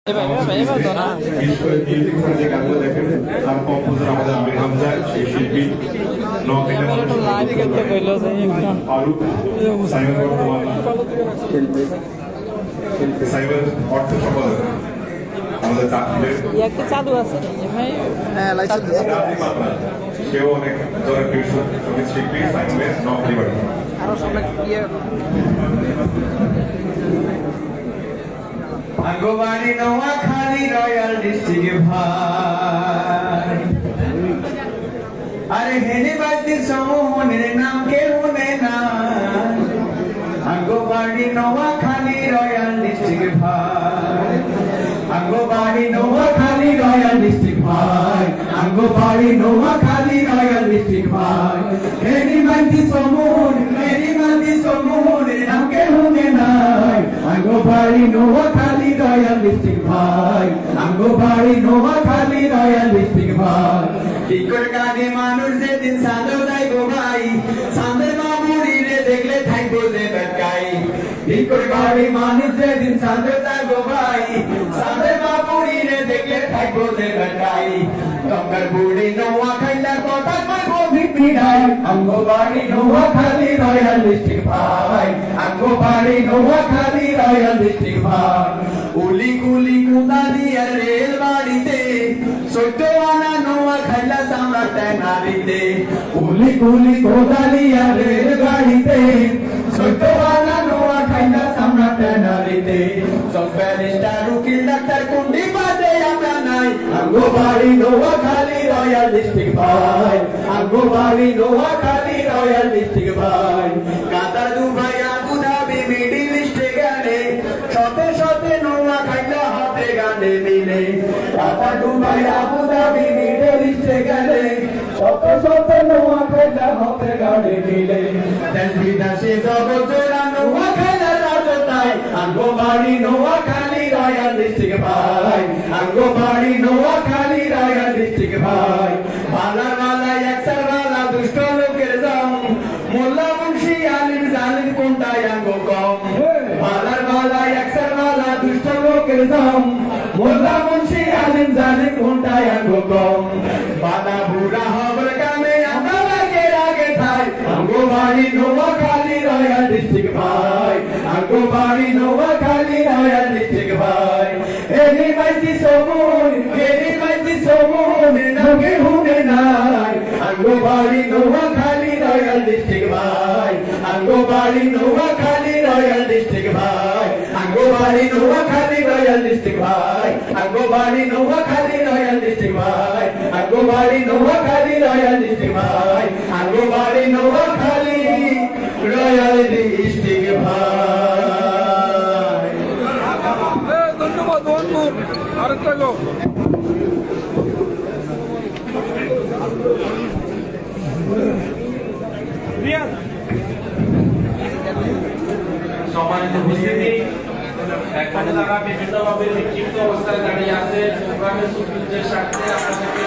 যে গানগুলো দেখেন তার কম্পোজার আমাদের আমির হামজা, সেই শিল্পী ফারুক, সাইবার বর্তমান সাইবার অর্থ সম্পাদক আমাদের চালু আছে সেও অনেক জনপ্রিয় সঙ্গীত শিল্পী সাইমের নকলিবাড়ি। আগোবাড়ি নোয়াখালী রয়্যাল ডিস্ট্রিক্ট ভাই, আরে হেনে বাড়তি সমনের নাম কেউ নে না। আগোবাড়ি নোয়াখালী রয়্যাল ডিস্ট্রিক্ট ভাই, আগোবাড়ি নোয়াখালী রয়্যাল ডিস্ট্রিক্ট ভাই, আগোবাড়ি নোয়াখালী রয়্যাল ডিস্ট্রিক্ট ভাই। হেনে বাড়তি সমনের নাম কেউ নে না। আগোবাড়ি নোয়াখালী রয়্যাল ডিস্ট্রিক্ট ভাই, আগোবাড়ি নোয়াখালী রয়্যাল ডিস্ট্রিক্ট ভাই। টিকর গানে মানুষ যেদিন সাঁদর যাইব ভাই, সাঁদের বাবুরি রে দেখলে থাকবো যে বেটকাই। টিকর গানে মানুষ যেদিন সাঁদর যাইব ভাই, সাঁদের বাবুরি রে দেখলে থাকবো যে বেটকাই। টঙ্গার বুড়ি নোয়াখালীর কথা কইবো ভিপিড়াই। আগোবাড়ি নোয়াখালী রয়্যাল ডিস্ট্রিক্ট ভাই, আগোবাড়ি নোয়াখালী রয়্যাল ডিস্ট্রিক্ট ভাই। উলি কুলি কুদালি আর রেল বাড়িতে সত্য আনা নোয়াখালী সম্রাট নারীতে। উলি কুলি কুদালি আর রেল গাড়িতে সত্য আনা নোয়াখালী সম্রাট নারীতে। সব ব্যারিস্টার উকিল ডাক্তার কুন্ডি বাদে আমরা নাই। আগোবাড়ি নোয়াখালী রয়্যাল ডিস্ট্রিক্ট ভাই, আগোবাড়ি নোয়াখালী রয়্যাল ডিস্ট্রিক্ট ভাই। Qatar Dubai Abu Dhabi middle ইস্টে গেলে শতে শতে নোয়াখালী হাতে গানে মিলে। Qatar Dubai Abu Dhabi middle ইস্টে গেলে শতে শতে নোয়াখালী হাতে গানে মিলে। দেশ বিদেশে জগৎ জোড়া নোয়াখালী রাজতাই। আগোবাড়ি নোয়াখালী রয়্যাল ডিস্ট্রিক্ট ভাই, আগোবাড়ি নোয়াখালী রয়্যাল ডিস্ট্রিক্ট ভাই। বালা বালা একসার বালা দুষ্ট লোকের জম, মোল্লা মুন্সি আলিম জালিম কোনটাই আঙ্গো কম। বালার বালা একসার বালা দুষ্ট লোকের জম, মোল্লা মুন্সি আলিম জালিম কোনটাই আঙ্গো কম। বালা বুড়া হবার কামে আমরা আগে থাই। আগোবাড়ি নোয়াখালী রয়্যাল ডিস্ট্রিক্ট ভাই, আগোবাড়ি নোয়াখালী রয়্যাল ডিস্ট্রিক্ট ভাই। এনি মাইতি সমন নামকে হুনে নাই। আগোবাড়ি নোয়াখালী রয়্যাল ডিস্ট্রিক্ট ভাই, আগোবাড়ি নোয়াখালী রয়্যাল ডিস্ট্রিক্ট ভাই, আগোবাড়ি নোয়াখালী রয়্যাল ডিস্ট্রিক্ট ভাই, আগোবাড়ি নোয়াখালী রয়্যাল ডিস্ট্রিক্ট ভাই, আগোবাড়ি নোয়াখালী রয়্যাল ডিস্ট্রিক্ট ভাই, আগোবাড়ি নোয়াখালী রয়্যাল ডিস্ট্রিক্ট ভাই। ধন্যবাদ বন্ধু। আরেকটা লোক সম্মানিত উপস্থিতি, এখানে তারা বিভিন্নভাবে বিক্ষিপ্ত অবস্থায় দাঁড়িয়ে আছে। প্রোগ্রামের সুবিধার স্বার্থে আপনাদেরকে